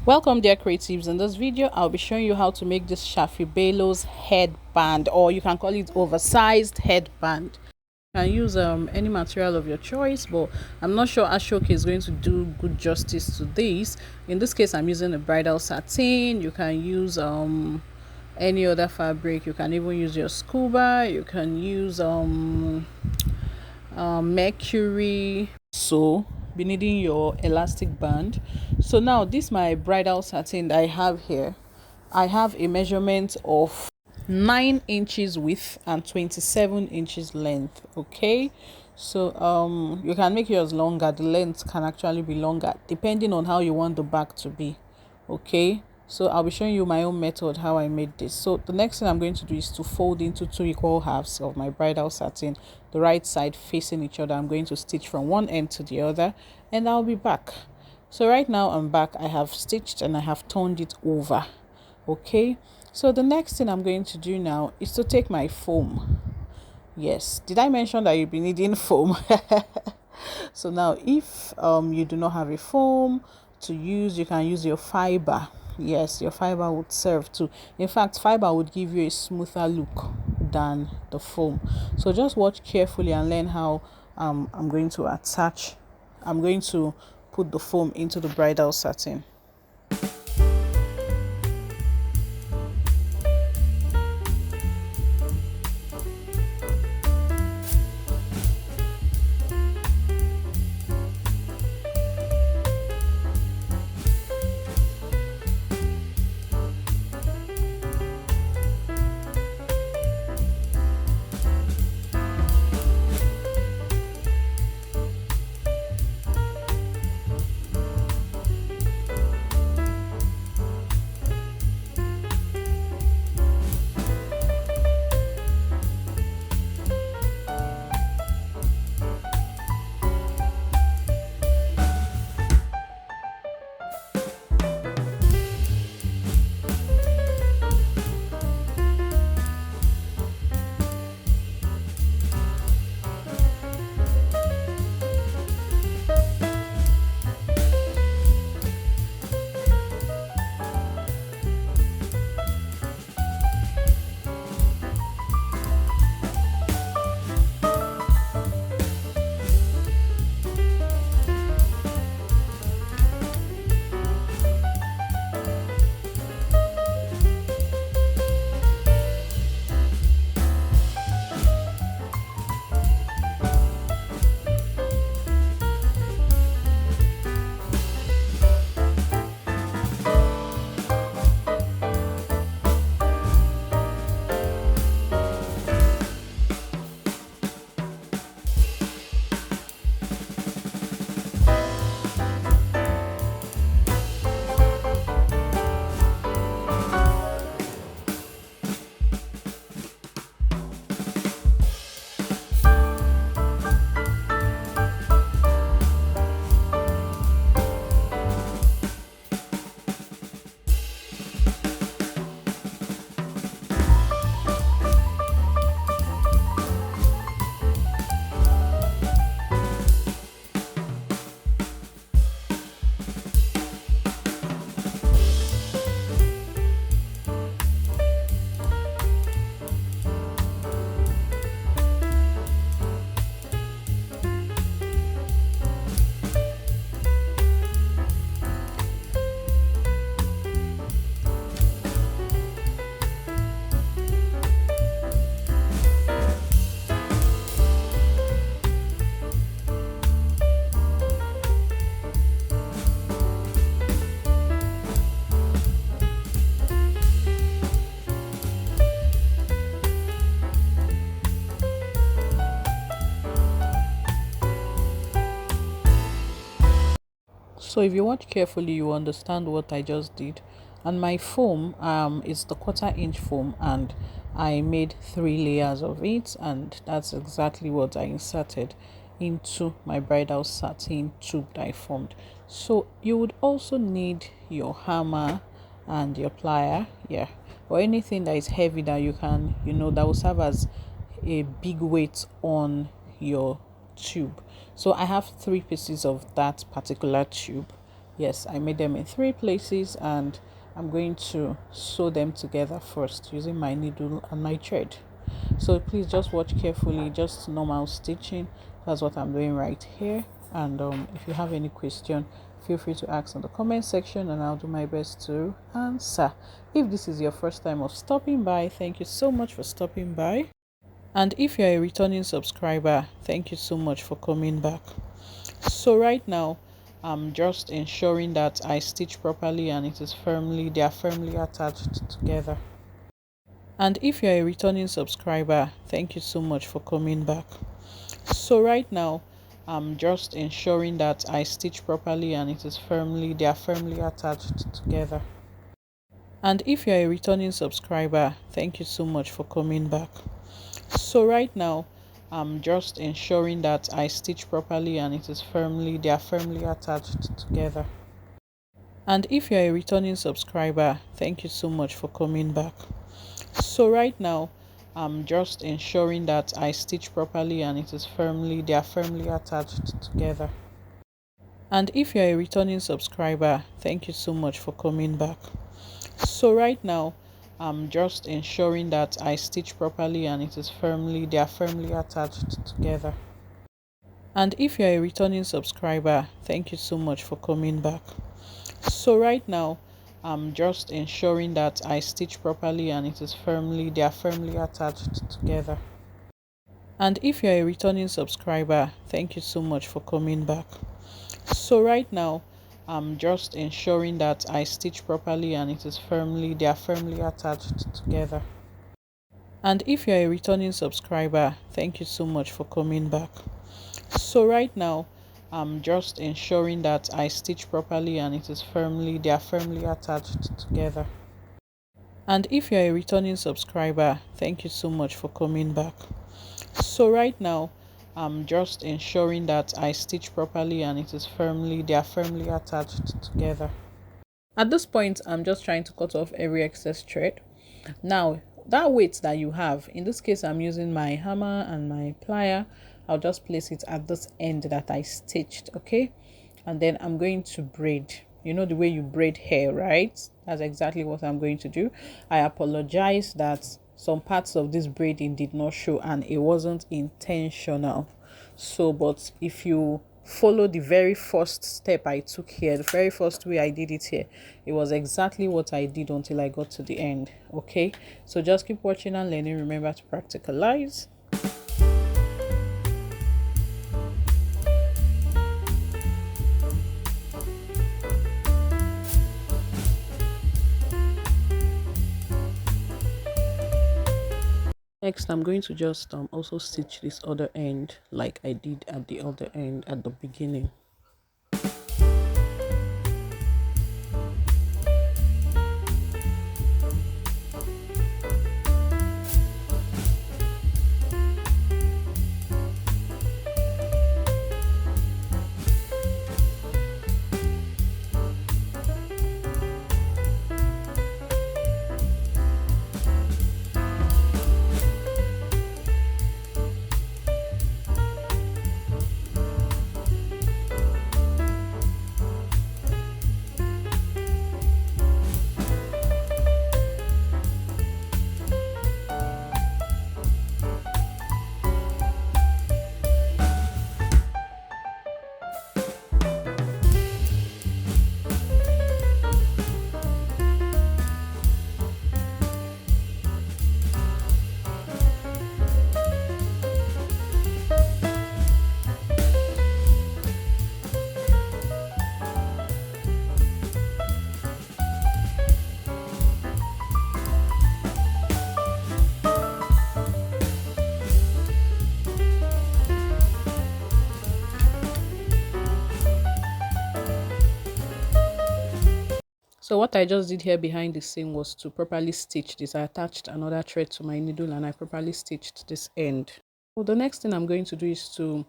Welcome dear creatives. In this video I'll be showing you how to make this shaffy Bello's headband, or you can call it oversized headband. You can use any material of your choice, but I'm not sure Ashok is going to do good justice to this. In this case I'm using a bridal satin. You can use any other fabric. You can even use your scuba. You can use mercury. So be needing your elastic band. So now this my bridal satin that I have here. I have a measurement of 9 inches width and 27 inches length. Okay, so you can make yours longer. The length can actually be longer depending on how you want the back to be. Okay, so I'll be showing you my own method how I made this. So the next thing I'm going to do is to fold into 2 equal halves of my bridal satin, the right side facing each other. I'm going to stitch from one end to the other and I'll be back. So right now I'm back. I have stitched and I have turned it over. Okay, so the next thing I'm going to do now is to take my foam. Yes, did I mention that you'll be needing foam? So now if you do not have a foam to use, you can use your fiber. Yes, your fiber would serve too. In fact, fiber would give you a smoother look than the foam. So just watch carefully and learn how I'm going to put the foam into the bridal satin. So if you watch carefully, you understand what I just did. And my foam is the 1/4 inch foam, and I made 3 layers of it, and that's exactly what I inserted into my bridal satin tube that I formed. So you would also need your hammer and your plier, yeah, or anything that is heavy that you can, that will serve as a big weight on your tube. So I have 3 pieces of that particular tube, Yes, I made them in 3 places, and I'm going to sew them together first using my needle and my thread. So please just watch carefully, just normal stitching. That's what I'm doing right here. And if you have any question, feel free to ask in the comment section and I'll do my best to answer. If this is your first time of stopping by, thank you so much for stopping by. And if you're a returning subscriber, thank you so much for coming back. So right now, I'm just ensuring that I stitch properly and they are firmly attached together. And if you're a returning subscriber, thank you so much for coming back. So right now, I'm just ensuring that I stitch properly and they are firmly attached together. And if you're a returning subscriber, thank you so much for coming back. So right now, I'm just ensuring that I stitch properly and they are firmly attached together. And if you're a returning subscriber, thank you so much for coming back. So right now, I'm just ensuring that I stitch properly and they are firmly attached together. And if you're a returning subscriber, thank you so much for coming back. So right now, I'm just ensuring that I stitch properly and they are firmly attached together. And if you're a returning subscriber, thank you so much for coming back. So right now, I'm just ensuring that I stitch properly and they are firmly attached together. And if you're a returning subscriber, thank you so much for coming back. So right now, I'm just ensuring that I stitch properly and they are firmly attached together. And if you're a returning subscriber, thank you so much for coming back. So right now, I'm just ensuring that I stitch properly and they are firmly attached together. And if you're a returning subscriber, thank you so much for coming back. So right now, I'm just ensuring that I stitch properly and they are firmly attached together. At this point, I'm just trying to cut off every excess thread. Now, that weight that you have, in this case, I'm using my hammer and my plier. I'll just place it at this end that I stitched, okay? And then I'm going to braid. You know the way you braid hair, right? That's exactly what I'm going to do. I apologize that some parts of this braiding did not show and it wasn't intentional. So, but if you follow the very first step I took here, the very first way I did it here, it was exactly what I did until I got to the end. Okay, so just keep watching and learning. Remember to practicalize. Next, I'm going to just also stitch this other end like I did at the other end at the beginning. So what I just did here behind the scene was to properly stitch this. I attached another thread to my needle and I properly stitched this end. Well, the next thing I'm going to do is to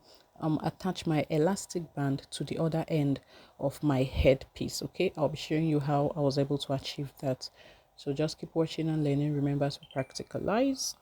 attach my elastic band to the other end of my headpiece. Okay, I'll be showing you how I was able to achieve that. So just keep watching and learning. Remember to practicalize.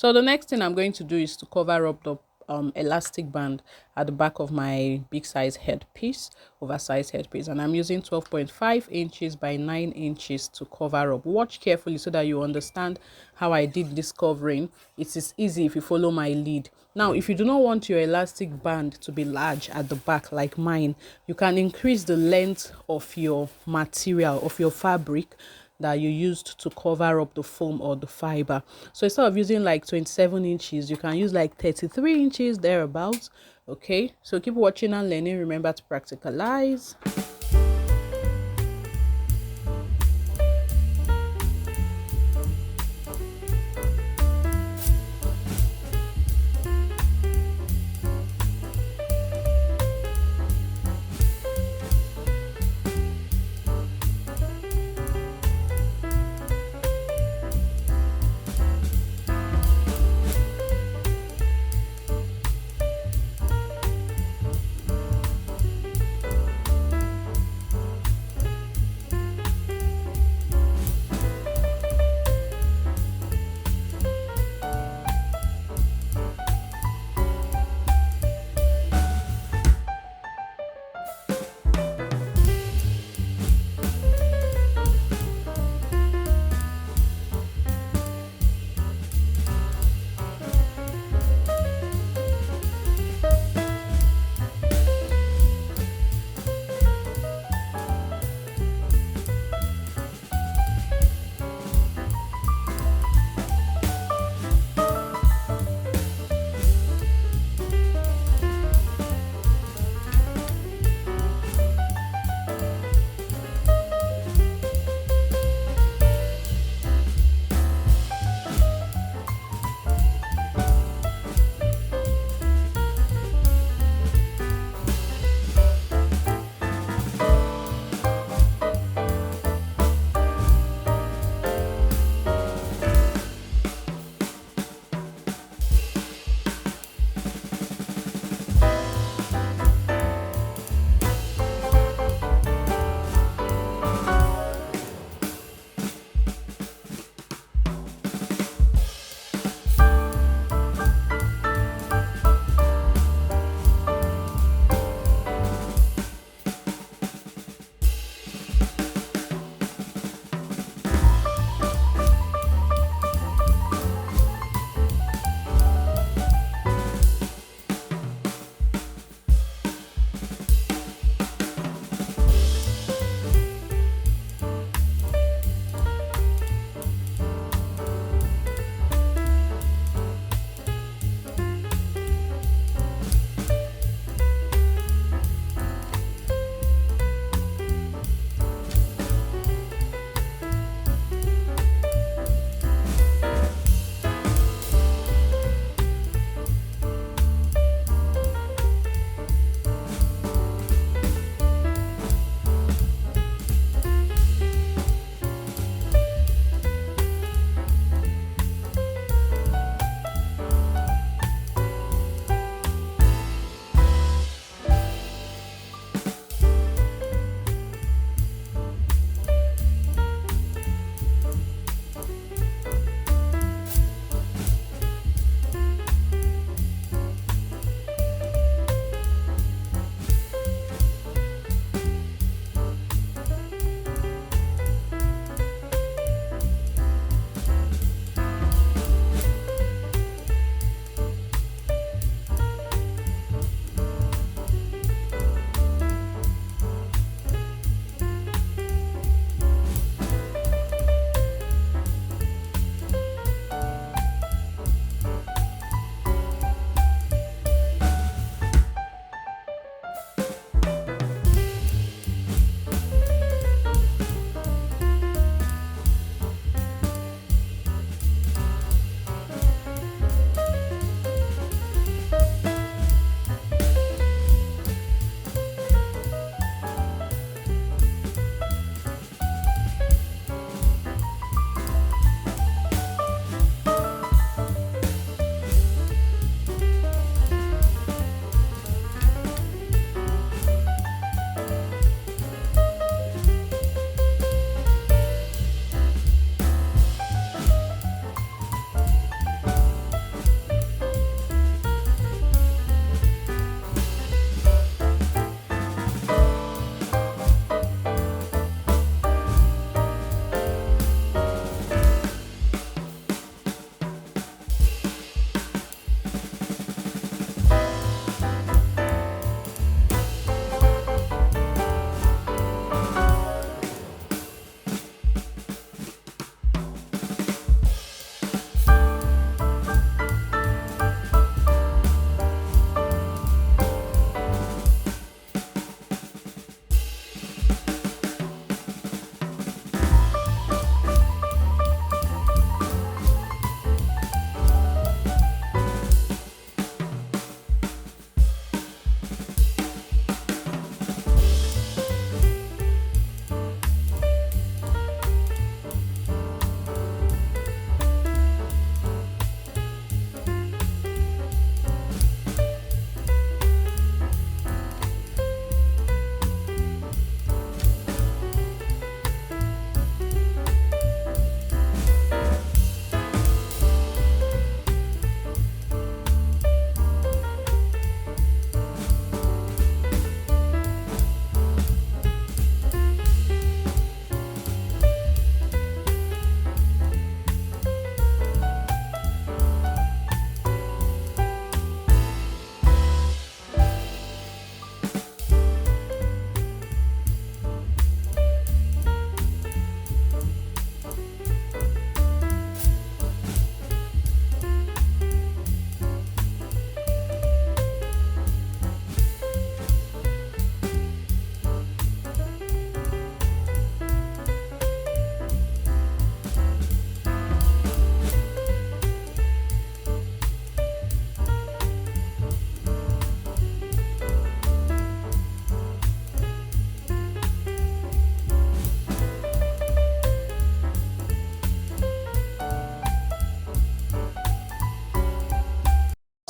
So the next thing I'm going to do is to cover up the elastic band at the back of my big size headpiece, oversized headpiece, and I'm using 12.5 inches by 9 inches to cover up. Watch carefully so that you understand how I did this covering. It is easy if you follow my lead. Now, if you do not want your elastic band to be large at the back like mine, you can increase the length of your material, of your fabric that you used to cover up the foam or the fiber. So instead of using like 27 inches, you can use like 33 inches thereabouts. Okay, so keep watching and learning. Remember to practicalize.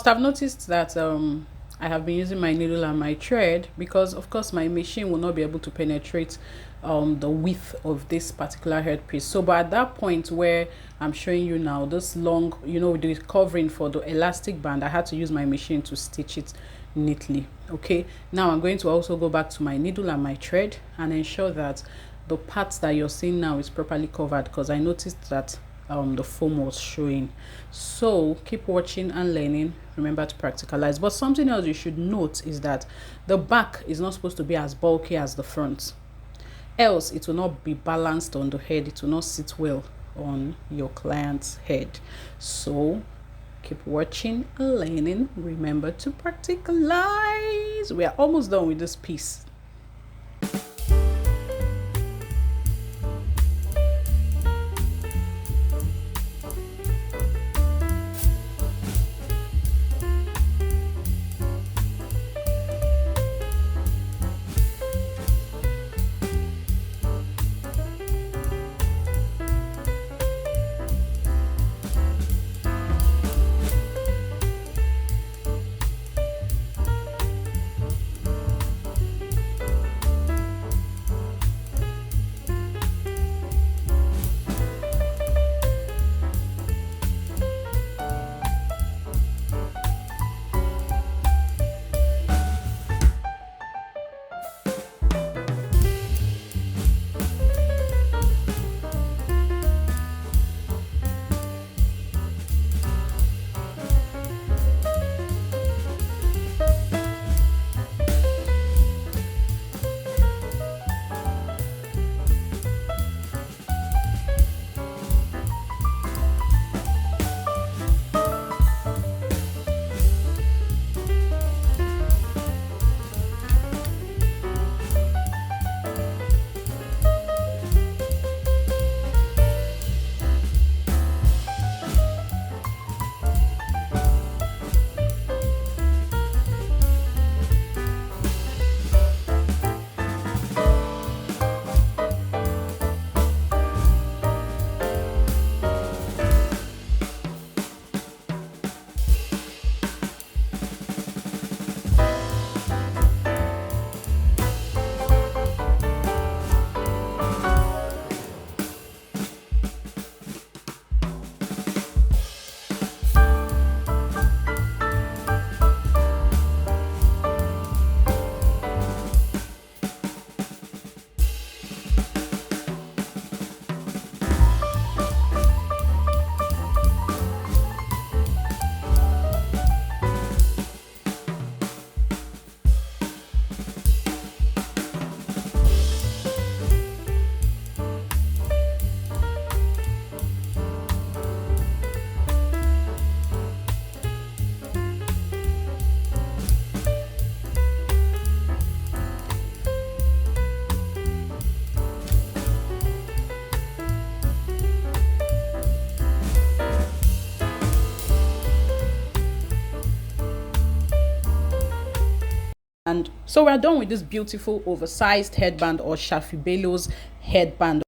must have noticed that I have been using my needle and my thread, because of course my machine will not be able to penetrate the width of this particular headpiece. So but at that point where I'm showing you now, this long, you know, the covering for the elastic band, I had to use my machine to stitch it neatly. Okay, now I'm going to also go back to my needle and my thread and ensure that the parts that you're seeing now is properly covered, because I noticed that the foam was showing. So keep watching and learning. Remember to practicalize. But something else you should note is that the back is not supposed to be as bulky as the front, else it will not be balanced on the head. It will not sit well on your client's head. So keep watching and learning. Remember to practicalize. We are almost done with this piece. And so we're done with this beautiful oversized headband, or shaffy Bello's headband.